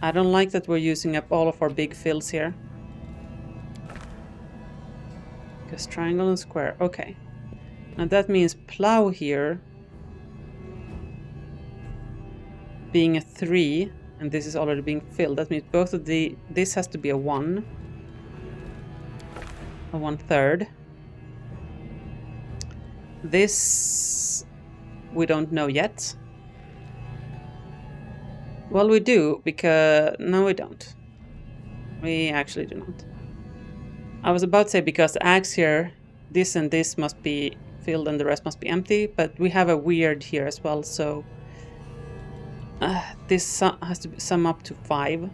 I don't like that we're using up all of our big fills here. Because triangle and square. Okay. Now that means plow here being a 3, and this is already being filled. That means both of this has to be a 1. A 1/3. This we don't know yet. Well, we do, because... No, we don't. We actually do not. I was about to say, because the axe here, this and this must be filled and the rest must be empty, but we have a weird here as well, so... this has to sum up to 5.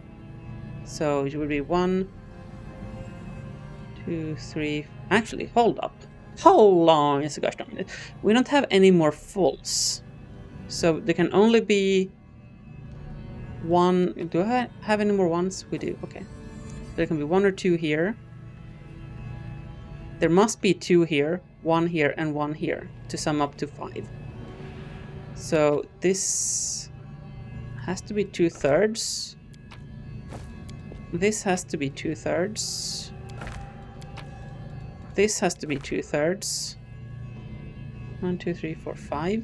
So it would be 1, 2, 3... Actually, hold up. Hold on a gosh darn it. We don't have any more fulls. So there can only be 1... Do I have any more ones? We do, okay. There can be 1 or 2 here. There must be 2 here, 1 here, and 1 here to sum up to 5. So this has to be 2/3. This has to be 2/3. This has to be 2/3. 1, 2, 3, 4, 5.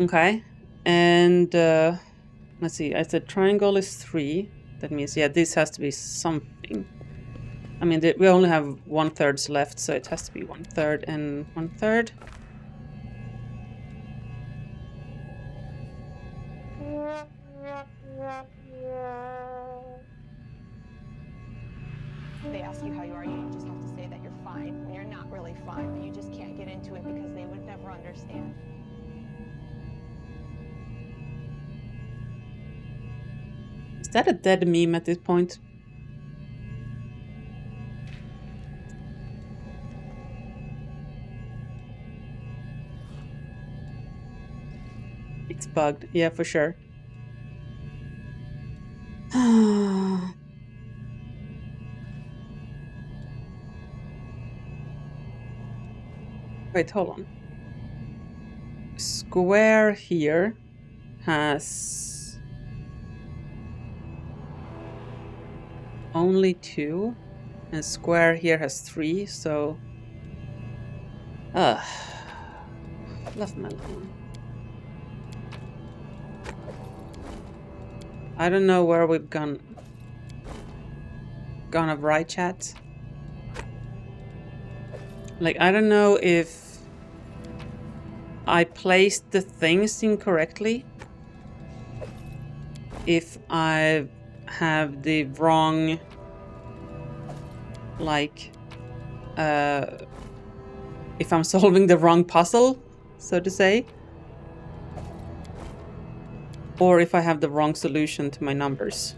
Okay. And let's see. I said triangle is 3. That means, yeah, this has to be something. I mean, we only have 1/3 left, so it has to be 1/3 and 1/3. They ask you how you are, you just have to say that you're fine when you're not really fine, but you just can't get into it because they would never understand. Is that a dead meme at this point? It's bugged. Yeah, for sure. Wait, hold on. Square here has only 2, and square here has 3, so... left me alone. I don't know where we've gone of right, chat. Like, I don't know if I placed the things incorrectly. If I have the wrong, like, if I'm solving the wrong puzzle, so to say. Or if I have the wrong solution to my numbers.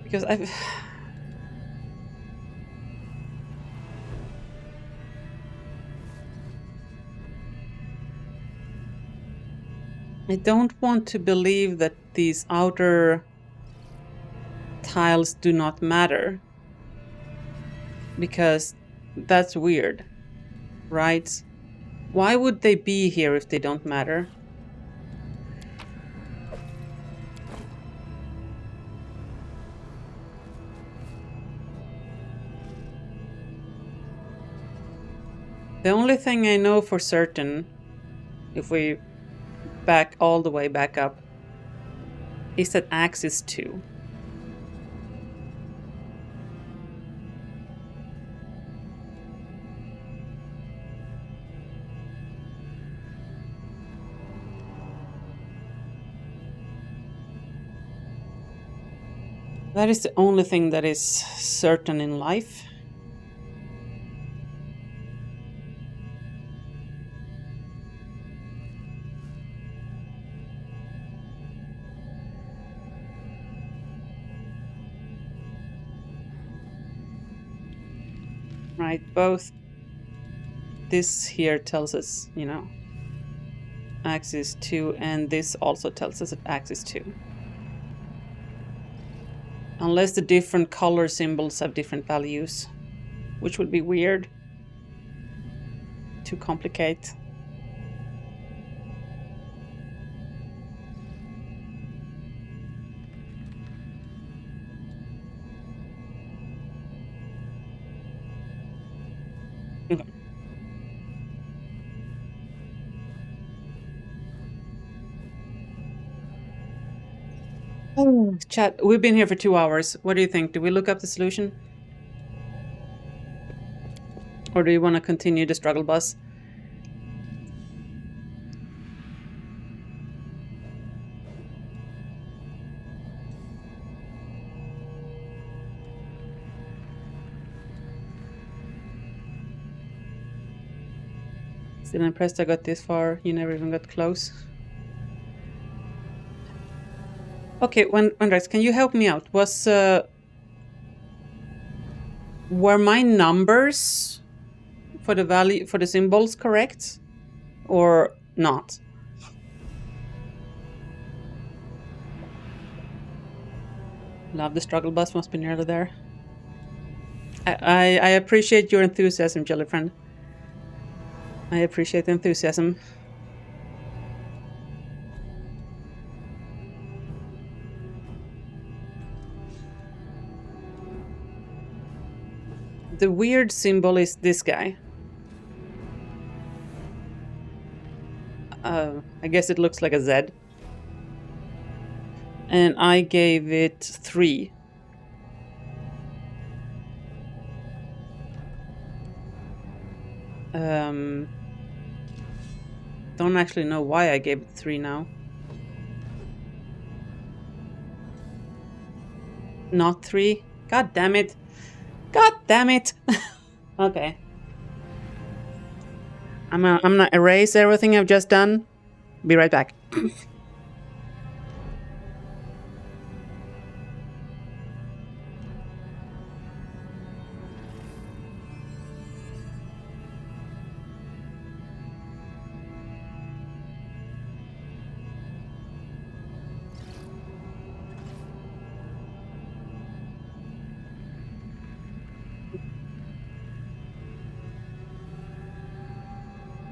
Because I don't want to believe that these outer tiles do not matter. Because that's weird, right? Why would they be here if they don't matter? The only thing I know for certain, if we back all the way back up, is that axe is 2. That is the only thing that is certain in life. Right, both this here tells us, you know, axe is 2, and this also tells us that axe is 2. Unless the different color symbols have different values, which would be weird. too complicate. Okay. Oh, chat, we've been here for 2 hours. What do you think? Do we look up the solution? Or do you want to continue the struggle bus? Still impressed I got this far. You never even got close. Okay, Wendrax, can you help me out? Were my numbers for the value for the symbols correct or not? Love the struggle bus, must be nearly there. I appreciate your enthusiasm, Jelly Friend. I appreciate the enthusiasm. The weird symbol is this guy. I guess it looks like a Z. And I gave it 3. Don't actually know why I gave it 3 now. Not 3? God damn it. God damn it. Okay. I'm gonna erase everything I've just done. Be right back.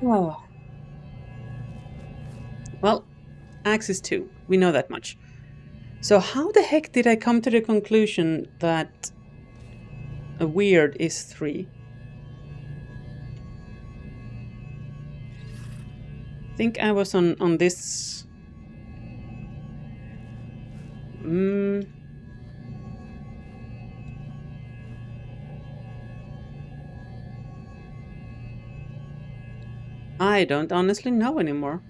Oh. Well, axe is 2. We know that much. So how the heck did I come to the conclusion that a weird is 3? I think I was on this... I don't honestly know anymore.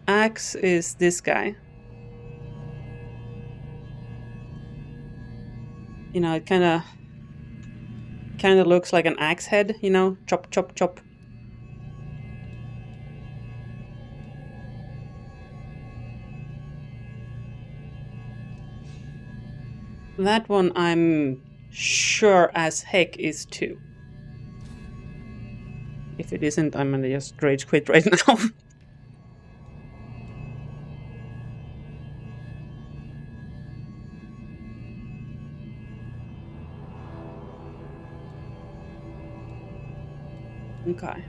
Axe is this guy. You know, it kind of looks like an axe head, you know, chop, chop, chop. That one I'm sure as heck is 2. If it isn't, I'm gonna just rage quit right now. Okay.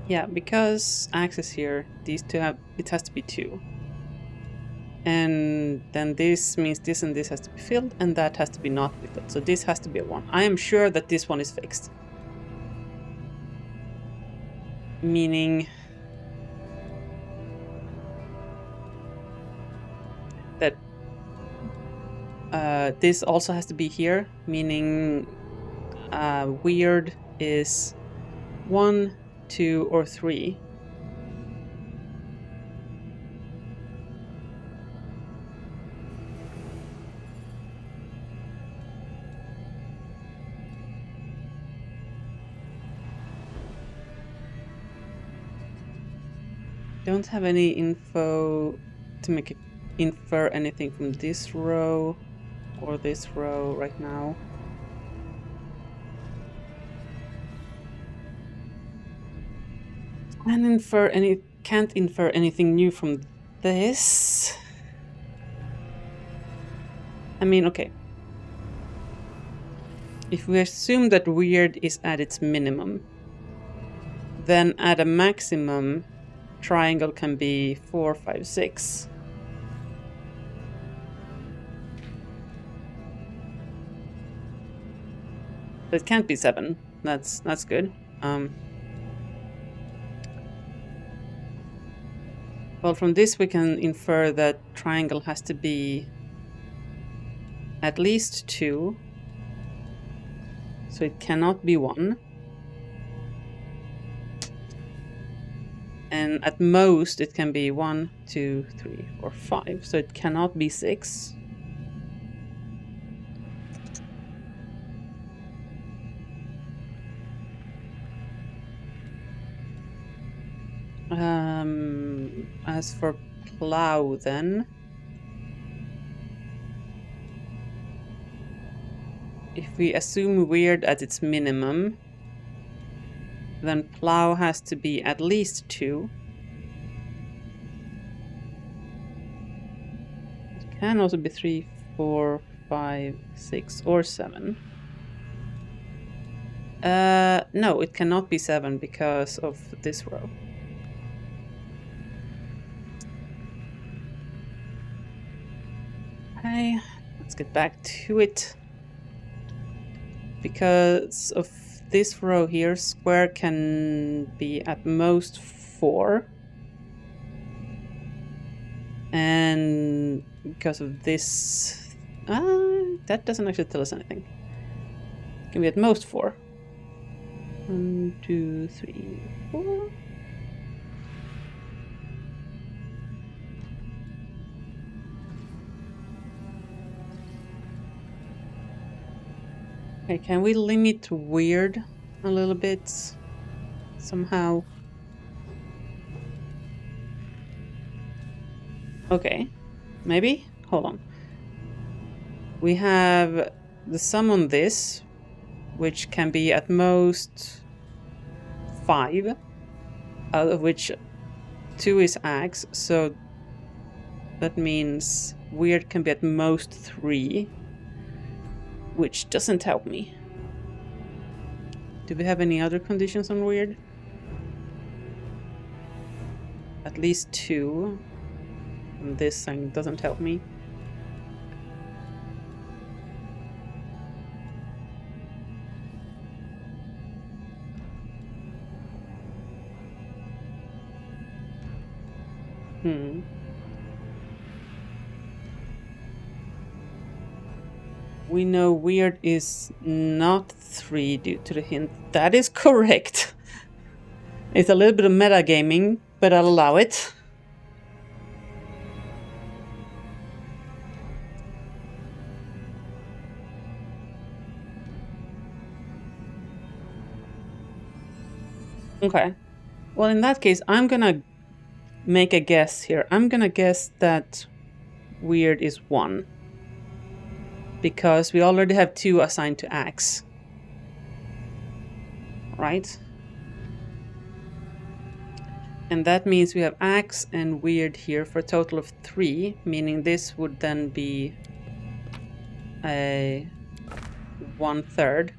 Yeah, because axe is here, these two have, it has to be 2. And then this means this and this has to be filled, and that has to be not filled. So this has to be a 1. I am sure that this one is fixed. Meaning that this also has to be here, meaning weird is 1, 2, or 3. Don't have any info to make it infer anything from this row or this row right now. Can't infer anything new from this. I mean, okay. If we assume that weird is at its minimum, then at a maximum, triangle can be 4, 5, 6. It can't be 7. That's good. Well, from this we can infer that triangle has to be at least 2. So it cannot be 1. And at most it can be 1, 2, 3, or 5. So it cannot be 6. As for plow, then, if we assume weird at its minimum, then plow has to be at least 2. It can also be 3, 4, 5, 6, or 7. No, it cannot be 7 because of this row. Okay, let's get back to it. Because of this row here, square can be at most 4. And because of this... that doesn't actually tell us anything. It can be at most 4. 1, 2, 3, 4. Okay, can we limit weird a little bit somehow? Okay, maybe? Hold on. We have the sum on this, which can be at most 5, out of which 2 is axe, so that means weird can be at most 3. Which doesn't help me. Do we have any other conditions on weird? At least 2. And this thing doesn't help me. We know weird is not 3 due to the hint. That is correct. It's a little bit of metagaming, but I'll allow it. Okay. Well, in that case, I'm gonna make a guess here. I'm gonna guess that weird is 1. Because we already have 2 assigned to axe. Right? And that means we have axe and weird here for a total of 3, meaning this would then be a 1/3.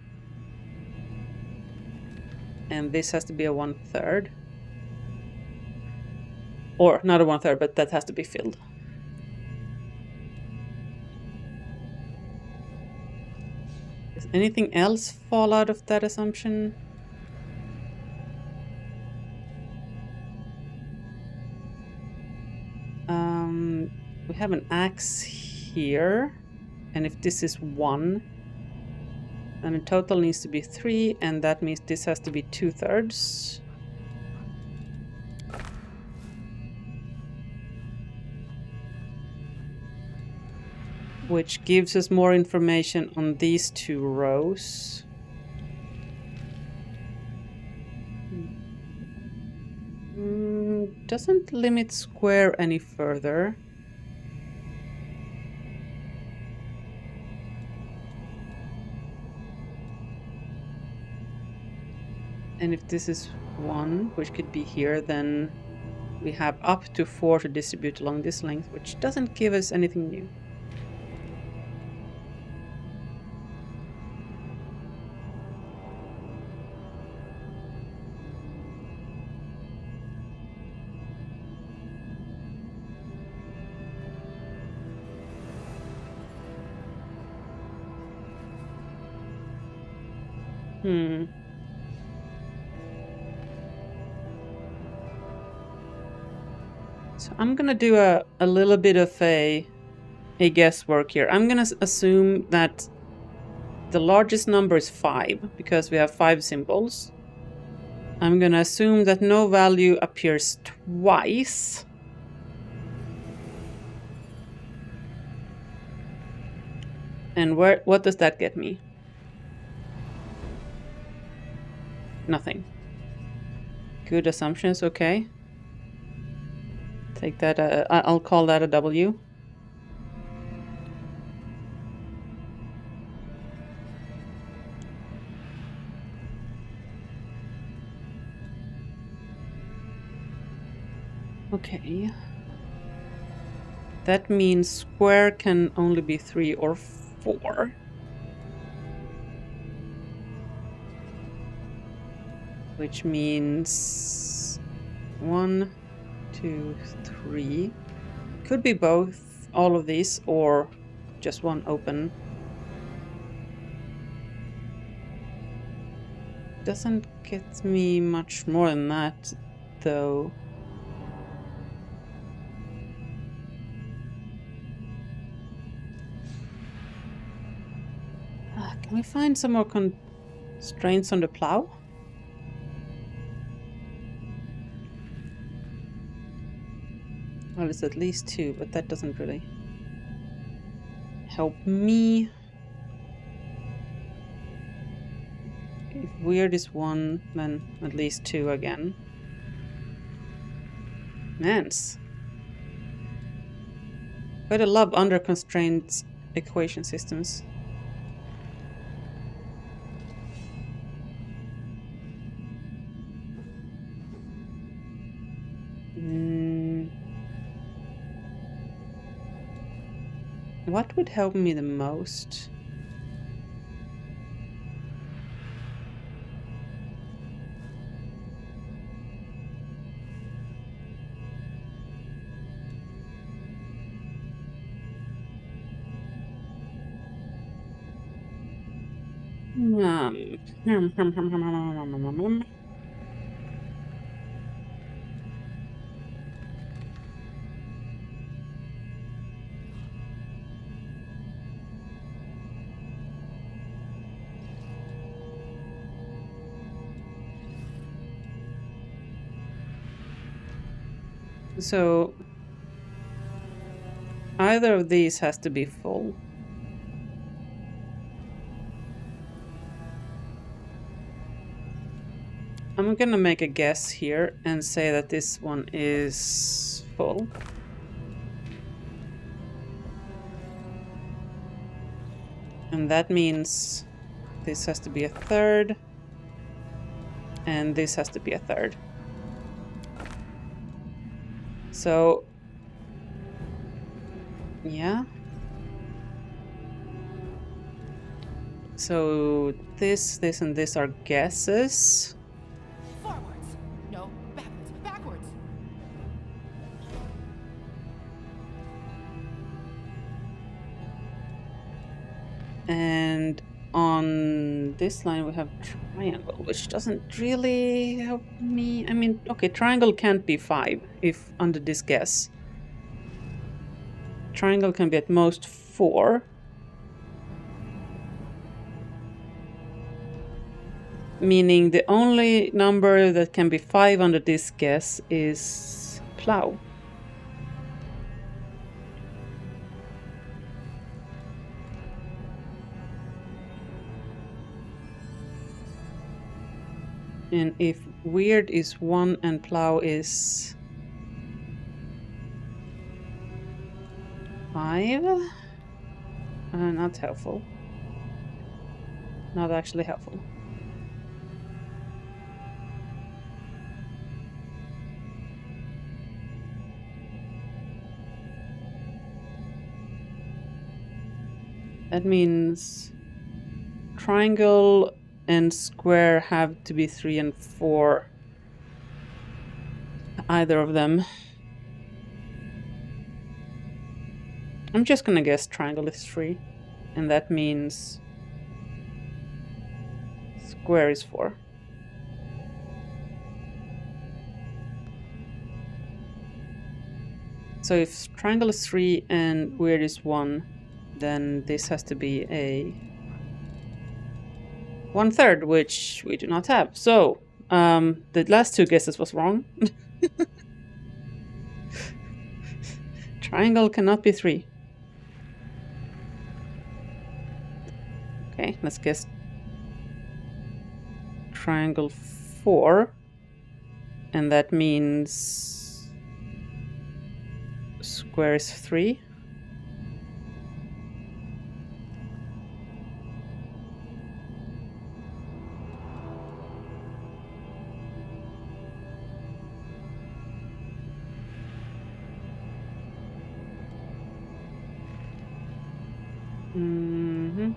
And this has to be a 1/3. Or not a 1/3, but that has to be filled. Does anything else fall out of that assumption? We have an axe here, and if this is 1, then in total needs to be 3, and that means this has to be 2/3. Which gives us more information on these 2 rows. Doesn't limit square any further. And if this is 1, which could be here, then We have up to 4 to distribute along this length, which doesn't give us anything new. So I'm gonna do a little bit of a guesswork here. I'm gonna assume that the largest number is 5 because we have 5 symbols. I'm gonna assume that no value appears twice. And what does that get me? Nothing. Good assumptions, okay. Take that, I'll call that a W. Okay. That means square can only be 3 or 4. Which means 1, 2, 3. Could be both, all of these, or just one open. Doesn't get me much more than that, though. Can we find some more constraints on the plow? Well, it's at least 2, but that doesn't really help me. If weird is 1, then at least 2 again. Mans. Quite a love under constraints equation systems. What would help me the most? So either of these has to be full. I'm gonna make a guess here and say that this one is full. And that means this has to be a third. And this has to be a third. So, yeah. So this, and this are guesses. Forwards. No, backwards. Backwards. And on this line we have triangle, which doesn't really help me. I mean, okay, triangle can't be 5 if under this guess. Triangle can be at most 4. Meaning the only number that can be 5 under this guess is plow. And if weird is 1 and plow is 5, not helpful. Not actually helpful. That means triangle and square have to be 3 and 4. Either of them. I'm just gonna guess triangle is 3. And that means square is 4. So if triangle is 3 and weird is 1, then this has to be a 1/3, which we do not have. So, the last 2 guesses was wrong. Triangle cannot be 3. Okay, let's guess triangle 4. And that means square is 3. Mm-hmm.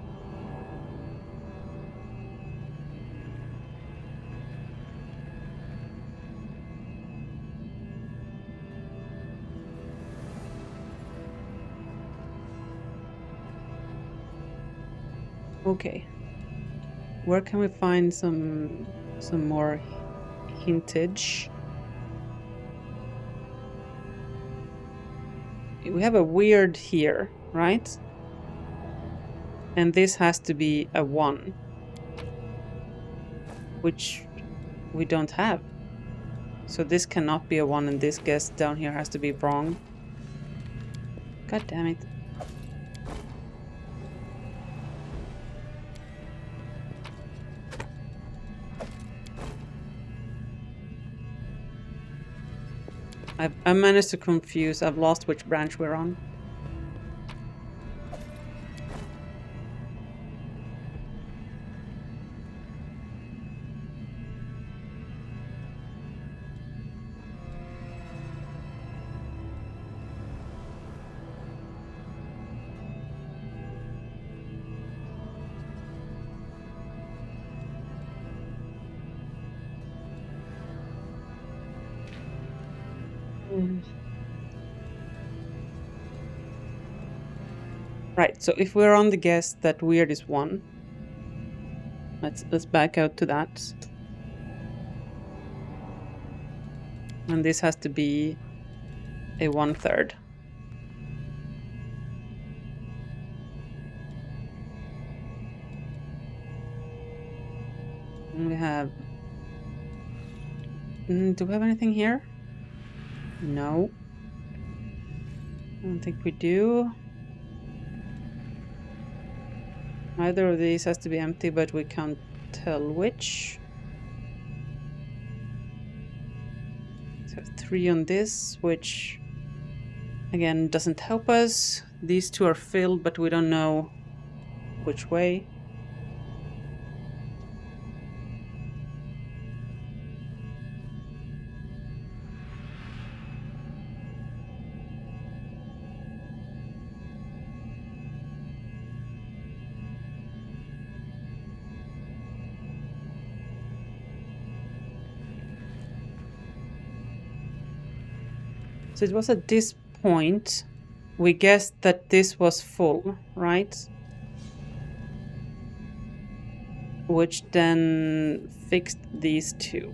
Okay. Where can we find some more hintage? We have a weird here, right? And this has to be a 1. Which we don't have. So this cannot be a 1 and this guess down here has to be wrong. God damn it. I managed to confuse. I've lost which branch we're on. Right, so if we're on the guess that weird is 1, let's back out to that. And this has to be a 1/3. And we have... do we have anything here? No. I don't think we do. Either of these has to be empty, but we can't tell which. So 3 on this, which again doesn't help us. These 2 are filled, but we don't know which way. So it was at this point we guessed that this was full, right? Which then fixed these 2.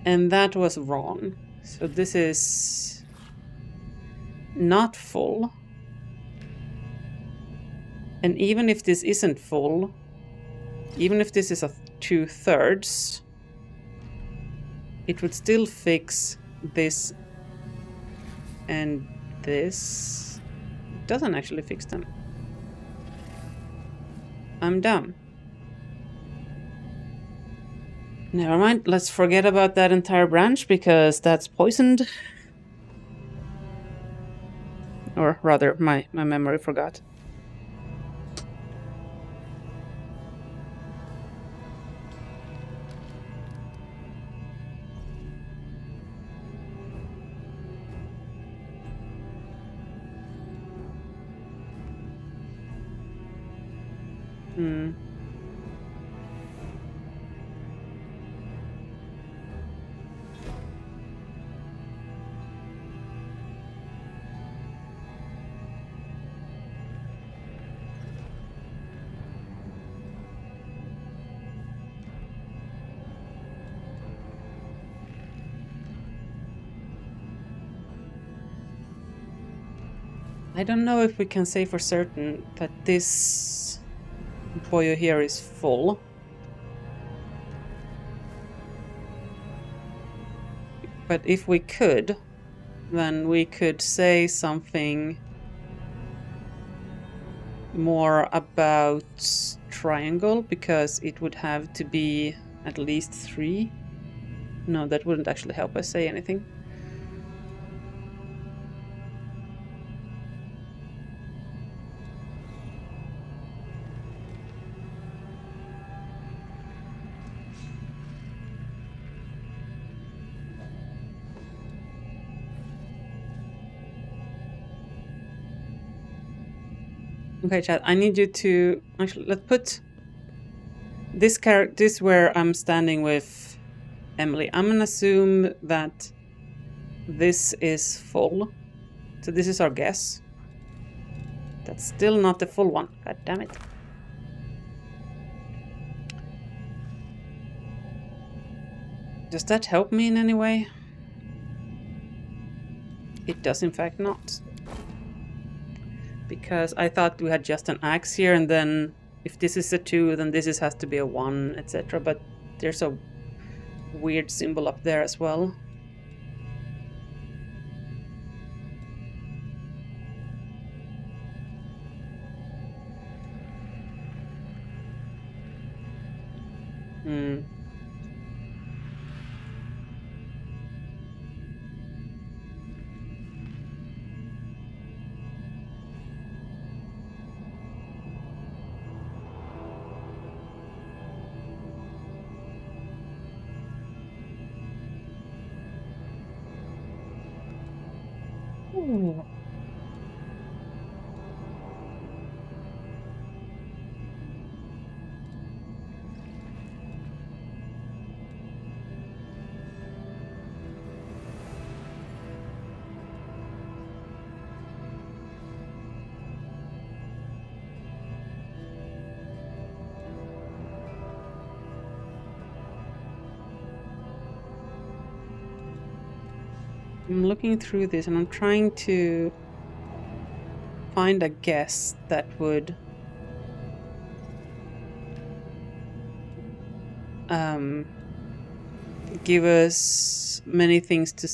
And that was wrong. So this is not full. And even if this isn't full, even if this is a 2/3, it would still fix this and this. It doesn't actually fix them. I'm dumb. Never mind, let's forget about that entire branch because that's poisoned. Or rather, my memory forgot. Hmm. I don't know if we can say for certain that this boyo here is full. But if we could, then we could say something more about triangle, because it would have to be at least 3. No, that wouldn't actually help us say anything. Okay, chat, I need you to actually, let's put this character, this where I'm standing with Emily. I'm gonna assume that this is full. So this is our guess. That's still not the full one. God damn it. Does that help me in any way? It does in fact not. Because I thought we had just an axe here, and then if this is a 2, then this has to be a 1, etc. But there's a weird symbol up there as well. Hmm. Ooh. I'm looking through this and I'm trying to find a guess that would give us many things to